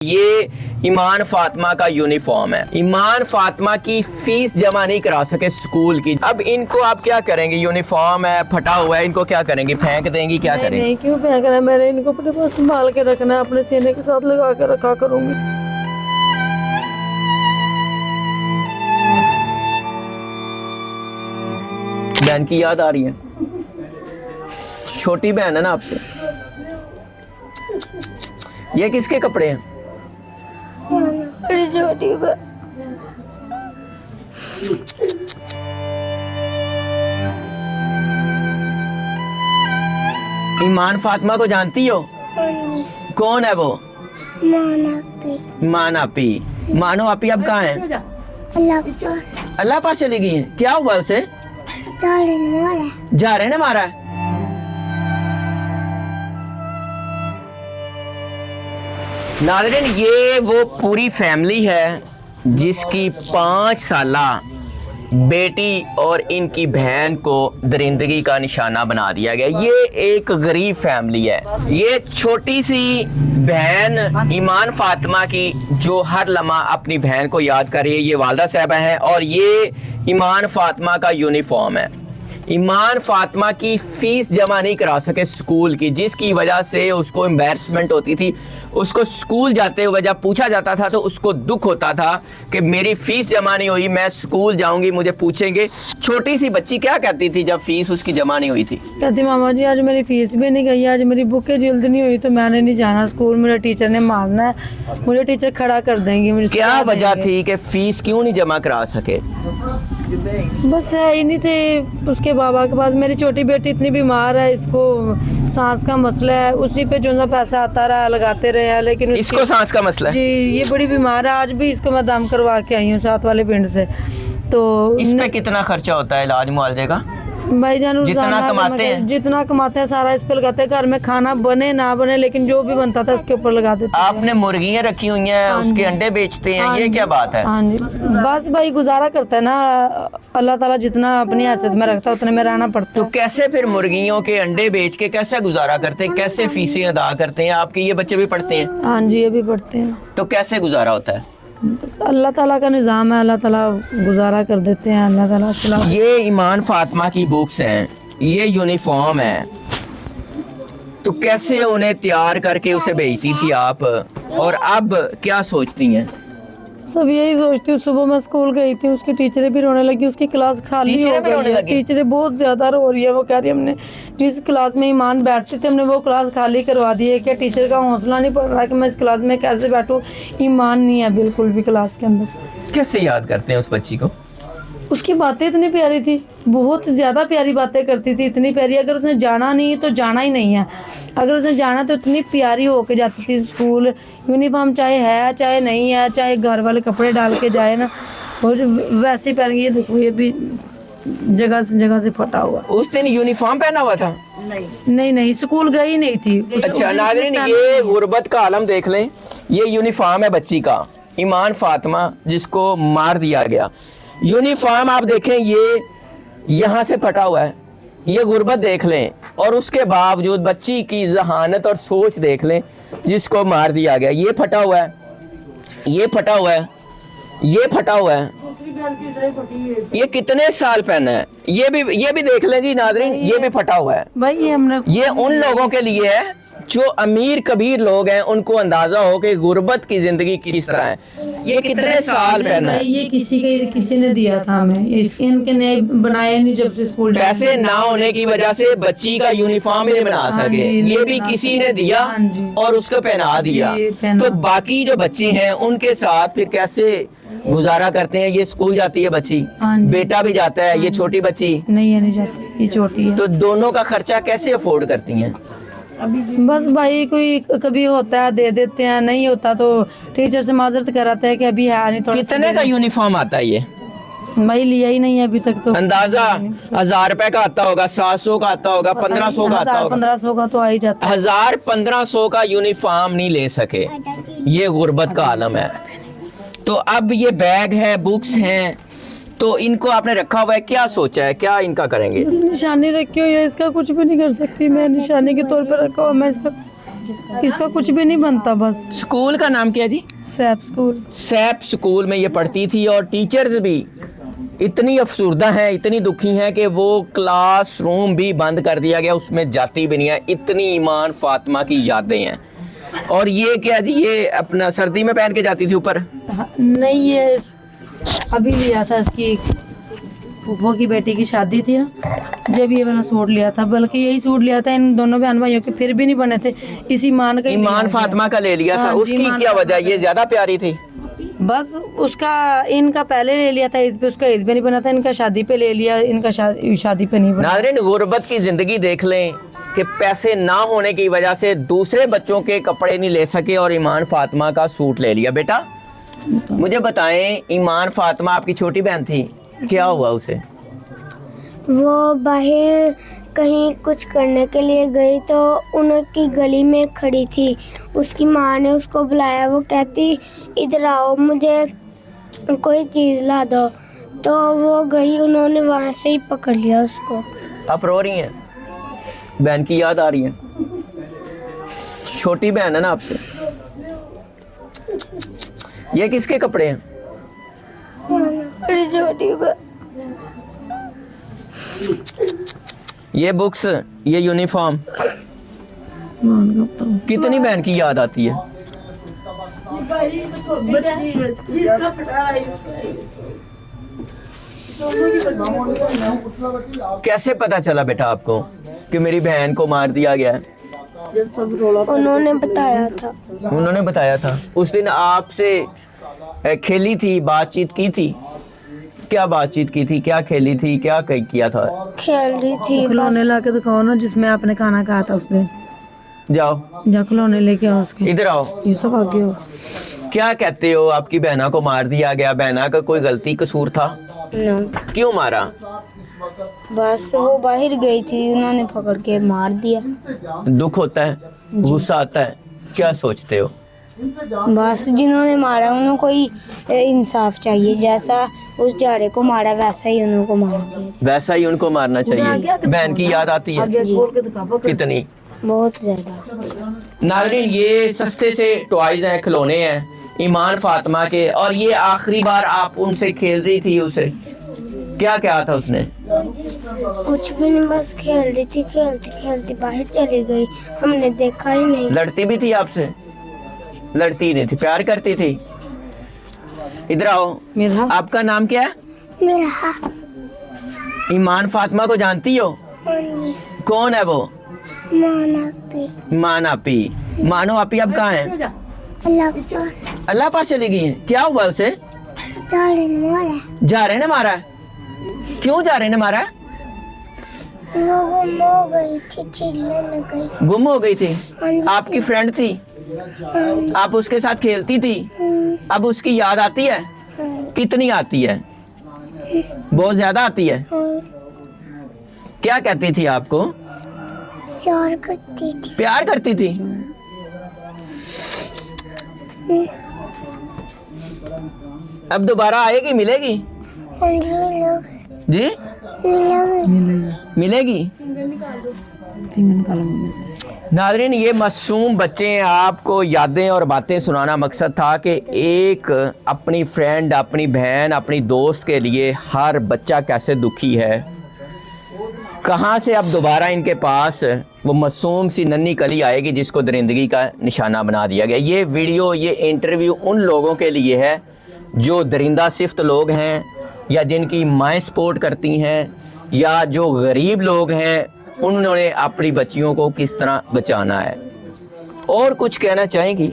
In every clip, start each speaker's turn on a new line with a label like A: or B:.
A: ये ईमान फातिमा का यूनिफॉर्म है। ईमान फातिमा की फीस जमा नहीं करा सके स्कूल की। अब इनको आप क्या करेंगे? यूनिफॉर्म है, फटा हुआ है, इनको क्या करेंगी? फेंक देंगी? क्या करेंगी?
B: नहीं, क्यों फेंकना है? मैंने इनको अपने पास संभाल के रखना है, अपने सीने के साथ लगा के रखा करूंगी।
A: बहन की याद आ रही है? छोटी बहन है ना आपसे? ये किसके कपड़े हैं?
C: छोटी
A: ईमान फातिमा को जानती हो? कौन है वो? माना पी। मानो आपी अब कहाँ है? अल्लाह पास चली गई है। क्या हुआ उसे? जा रहे ने मारा है। नाज़रीन, ये वो पूरी फैमिली है जिसकी 5 साला बेटी और इनकी बहन को दरिंदगी का निशाना बना दिया गया। ये एक गरीब फैमिली है। ये छोटी सी बहन ईमान फातिमा की जो हर लम्हा अपनी बहन को याद कर रही है, ये वालदा साहबा हैं। और ये ईमान फातिमा का यूनिफॉर्म है। ईमान फातिमा की फ़ीस जमा नहीं करा सके स्कूल की, जिसकी वजह से उसको एम्बैरसमेंट होती थी। उसको स्कूल जाते हुए जब पूछा जाता था तो उसको दुख होता था कि मेरी फ़ीस जमा नहीं हुई, मैं स्कूल जाऊंगी, मुझे पूछेंगे। छोटी सी बच्ची क्या कहती थी जब फ़ीस उसकी जमा नहीं हुई थी?
B: कहती मामा जी आज मेरी फीस भी नहीं गई, आज मेरी बुकें जल्द नहीं हुई तो मैंने नहीं जाना स्कूल, मुझे टीचर ने मारना है, मुझे टीचर खड़ा कर देंगे। मुझे
A: क्या वजह थी कि फ़ीस क्यों नहीं जमा करा सके?
B: बस है ही नहीं थे उसके बाबा के पास। मेरी छोटी बेटी इतनी बीमार है, इसको सांस का मसला है, उसी पे जो ना पैसा आता रहा लगाते रहे हैं, लेकिन
A: इसको सांस का मसला है?
B: जी, ये बड़ी बीमार है। आज भी इसको मैं दम करवा के आई हूँ साथ वाले पिंड से। तो
A: इस पे कितना खर्चा होता है इलाज मुआवजे का?
B: भाईजान
A: जितना कमाते हैं?
B: जितना कमाते हैं सारा इस पे लगाते हैं। घर में खाना बने ना बने, लेकिन जो भी बनता था उसके ऊपर लगा देते हैं।
A: आपने मुर्गियां रखी हुई हैं, उसके अंडे बेचते हैं, ये क्या बात है?
B: हाँ जी, बस भाई गुजारा करता है ना, अल्लाह ताला जितना अपनी हैसियत में रखता है उतने में रहना पड़ता
A: तो
B: है।
A: कैसे फिर मुर्गियों के अंडे बेच के कैसे गुजारा करते हैं? कैसे फीसें अदा करते हैं? आपके ये बच्चे भी पढ़ते हैं?
B: हाँ जी, ये भी पढ़ते हैं।
A: तो कैसे गुजारा होता है?
B: बस अल्लाह ताला का निज़ाम है, अल्लाह ताला गुजारा कर देते हैं, अल्लाह ताला चला।
A: ये ईमान फातिमा की बुक्स हैं, ये यूनिफॉर्म है, तो कैसे उन्हें तैयार करके उसे भेजती थी आप, और अब क्या सोचती हैं?
B: सब यही सोचती हूँ। सुबह मैं स्कूल गई थी, उसकी टीचरें भी रोने लगी, उसकी क्लास खाली
A: टीचरें
B: हो
A: भी रोने
B: गई है।
A: लगी?
B: टीचरें बहुत ज्यादा रो रही है। वो कह रही है हमने जिस क्लास में ईमान बैठते थे हमने वो क्लास खाली करवा दी है। क्या टीचर का हौसला नहीं पड़ रहा कि मैं इस क्लास में कैसे बैठूँ? ईमान नहीं है बिल्कुल भी क्लास के अंदर।
A: कैसे याद करते हैं उस बच्ची को?
B: उसकी बातें इतनी प्यारी थी, बहुत ज़्यादा प्यारी बातें करती थी, इतनी प्यारी। अगर उसने जाना नहीं तो जाना ही नहीं है, अगर उसने जाना तो इतनी प्यारी होके जाती थी स्कूल। यूनिफॉर्म चाहे है चाहे नहीं है, चाहे घर वाले कपड़े डाल के जाए ना, और वैसे ही पहन के। ये देखो, ये भी जगह से फटा हुआ।
A: उस दिन यूनिफॉर्म पहना हुआ था?
B: नहीं, स्कूल गई नहीं थी।
A: अच्छा नाज़रीन, ये गुर्बत का आलम देख लें। ये यूनिफॉर्म है बच्ची का, ईमान फातिमा जिसको मार दिया गया। यूनिफॉर्म आप देखें, ये यहाँ से फटा हुआ है। ये गुर्बत देख लें, और उसके बावजूद बच्ची की जहानत और सोच देख लें, जिसको मार दिया गया। ये फटा हुआ है, ये फटा हुआ है, ये फटा हुआ है। ये कितने साल पहना है? ये भी देख लें जी नाज़रीन, ये भी फटा हुआ है।
B: भाई ये
A: उन लोगों के लिए है जो अमीर कबीर लोग हैं, उनको अंदाजा हो कि गुर्बत की जिंदगी किस तरह है। ये कितने साल पहना है?
B: ये किसी ने दिया था हमें, इनके ने बनाया नहीं जब से स्कूल।
A: पैसे ना होने की वजह से बच्ची का यूनिफॉर्म नहीं बना सके, ये भी किसी ने दिया और उसको पहना दिया। तो बाकी जो बच्चे हैं उनके साथ फिर कैसे गुजारा करते हैं? ये स्कूल जाती है बच्ची, बेटा भी जाता है, ये छोटी बच्ची
B: नहीं जाती, ये छोटी है।
A: तो दोनों का खर्चा कैसे अफोर्ड करती हैं?
B: बस भाई कोई कभी होता है दे देते हैं, नहीं होता तो टीचर से माजरत कराते हैं कि अभी है नहीं।
A: कितने का यूनिफॉर्म आता है ये?
B: भाई लिया ही नहीं है अभी तक तो।
A: अंदाजा 1000 रुपए का आता होगा, 700 का आता होगा, 1500 का आता होगा।
B: 1500 का तो आ ही जाता है।
A: 1000-1500 का यूनिफॉर्म नहीं ले सके, ये गुर्बत का आलम है। तो अब ये बैग है, बुक्स हैं, तो इनको आपने रखा हुआ है, क्या सोचा है, क्या इनका करेंगे?
B: निशानी रखी हुई है, इसका कुछ भी नहीं कर सकती मैं, निशानी के तौर पर रखा हुआ मैं इसका। इसका कुछ भी नहीं बनता बस।
A: स्कूल का नाम क्या है जी?
B: सैप स्कूल।
A: सैप स्कूल में ये पढ़ती थी और टीचर्स भी इतनी अफसुर्दा हैं, इतनी दुखी हैं कि वो क्लासरूम भी बंद कर दिया गया, उसमें जाती भी नहीं है। इतनी ईमान फातिमा की यादें हैं। और ये क्या जी, ये अपना सर्दी में पहन के जाती थी ऊपर?
B: हाँ, नहीं ये अभी लिया था, इसकी फूफो की बेटी की शादी थी ना, जब ये मैंने सूट लिया था, बल्कि यही सूट लिया था इन दोनों बहन भाइयों के, फिर भी नहीं बने थे, इस ईमान का ही
A: ईमान
B: लिया
A: फातिमा का ले लिया था।
B: हाँ जी,
A: उसकी
B: ईमान
A: क्या वजह? ये ज्यादा प्यारी थी?
B: बस उसका इनका पहले ले लिया था ईद पे, उसका ईद पे नहीं बना था, इनका शादी पे ले लिया, इनका शादी पे नहीं बना।
A: नाज़रीन, गुर्बत की जिंदगी देख लें कि पैसे ना होने की वजह से दूसरे बच्चों के कपड़े नहीं ले सके और ईमान फातिमा का सूट ले लिया। बेटा मुझे बताएं, ईमान फातिमा आपकी छोटी बहन थी, क्या हुआ उसे?
C: वो बाहर कहीं कुछ करने के लिए गई तो उनकी गली में खड़ी थी, उसकी माँ ने उसको बुलाया, वो कहती इधर आओ मुझे कोई चीज़ ला दो, तो वो गई, उन्होंने वहाँ से ही पकड़ लिया उसको।
A: आप रो रही हैं? बहन की याद आ रही है? छोटी बहन है ना आपसे? ये किसके कपड़े हैं?
C: मेरी छोटी बहन।
A: ये बुक्स, ये यूनिफॉर्म, कितनी बहन की याद आती है? कैसे पता चला बेटा आपको कि मेरी बहन को मार दिया गया है?
C: उन्होंने बताया था।
A: उन्होंने बताया था। उस दिन आपसे खेली थी, बातचीत की थी? क्या बातचीत की थी, क्या खेली थी, क्या किया था?
C: खेल रही थी।
B: खिलौने ला के दिखाओ ना जिसमें आपने खाना खाया था उस दिन।
A: जाओ
B: जा खिलौने लेके आओ उसके।
A: इधर आओ।
B: ये सब आगे हो।
A: क्या कहते हो, आपकी बहना को मार दिया गया, बहना का कोई गलती कसूर था? क्यों मारा?
C: बस वो बाहर गई थी, उन्होंने पकड़ के मार दिया।
A: दुख होता है, गुस्सा आता है, क्या सोचते हो?
C: बस जिन्होंने मारा उन्हें कोई इंसाफ चाहिए, जैसा उस जाड़े को मारा वैसा ही उनको मार दिया।
A: वैसा ही उनको मारना चाहिए। बहन की याद आती है? कितनी?
C: बहुत ज्यादा।
A: नाज़रीन, ये सस्ते से टॉयज हैं, खिलौने हैं ईमान फातिमा के, और ये आखिरी बार आप उनसे खेल रही थी, उसे क्या क्या था उसने?
C: कुछ भी नहीं, बस खेल रही थी, खेलती खेलती बाहर चली गई, हमने देखा ही नहीं।
A: लड़ती भी थी आपसे? लड़ती नहीं थी, प्यार करती थी। इधर आओ।
B: मेरा
A: आपका नाम क्या है?
C: मेरा
A: ईमान फातिमा को जानती हो? कौन है वो? माना पी। मानो आपी अब कहाँ है? अल्लाह पास चली गई है। क्या हुआ उसे? जा रहे ने मारा है? क्यों जा रहे ने मारा है?
C: वो गुम हो गई थी, चिल्लाने गई।
A: गुम हो गई थी? आपकी फ्रेंड थी, आप उसके साथ खेलती थी, अब उसकी याद आती है? कितनी आती है? बहुत ज्यादा आती है। क्या कहती थी आपको?
C: प्यार करती थी।
A: प्यार करती थी? अब दोबारा आएगी, मिलेगी? जी मिलेगी। नाज़रीन, ये मासूम बच्चे हैं, आपको यादें और बातें सुनाना मकसद था कि एक अपनी फ्रेंड, अपनी बहन, अपनी दोस्त के लिए हर बच्चा कैसे दुखी है। कहाँ से अब दोबारा इनके पास वो मासूम सी नन्ही कली आएगी जिसको दरिंदगी का निशाना बना दिया गया। ये वीडियो, ये इंटरव्यू उन लोगों के लिए है जो दरिंदा सिफ्त लोग हैं, या जिनकी माएँ सपोर्ट करती हैं, या जो गरीब लोग हैं, उन्होंने अपनी बच्चियों को किस तरह बचाना है। और कुछ कहना चाहेंगी?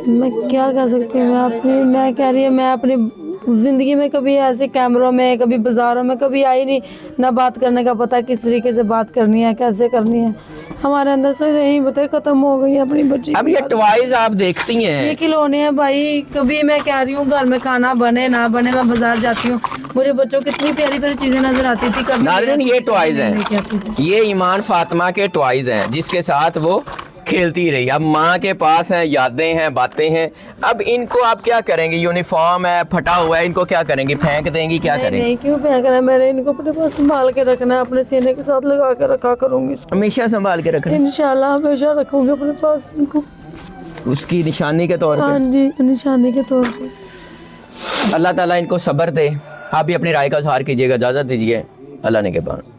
B: मैं क्या कह सकती हूँ, मैं कह रही हूँ, मैं अपनी ज़िंदगी में कभी ऐसे कैमरों में, कभी बाज़ारों में कभी आई नहीं, ना बात करने का पता किस तरीके से बात करनी है, कैसे करनी है। हमारे अंदर से यही पता ख़त्म हो गई अपनी बच्ची।
A: अब ये टॉयज आप देखती हैं,
B: ये खिलौने हैं भाई। कभी मैं कह रही हूँ घर में खाना बने ना बने, मैं बाजार जाती हूँ, मुझे बच्चों की इतनी प्यारी प्यारी चीज़ें नज़र आती थी। कभी
A: नाज़रीन, ये टॉयज हैं, ये ईमान फातिमा के टॉयज हैं जिसके साथ वो खेलती रही। अब माँ के पास हैं, यादें हैं, बातें हैं। अब इनको आप क्या करेंगे? यूनिफॉर्म है, फटा हुआ है, इनको क्या करेंगे? फेंक देंगी? क्या
B: नहीं
A: करेंगे?
B: नहीं, क्यों फेंकना है? मैंने इनको अपने पास संभाल के रखना है, अपने सीने के साथ लगा के रखा करूंगी इसको।
A: हमेशा संभाल के रखना,
B: इंशाल्लाह हमेशा रखूंगी अपने पास इनको।
A: उसकी निशानी के तौर
B: हाँ
A: पे।
B: जी, निशानी के तौर पे।
A: अल्लाह ताला इनको सब्र दे। आप भी अपनी राय का इजहार कीजिएगा। इजाज़त दीजिए। अल्लाह ने के बाद।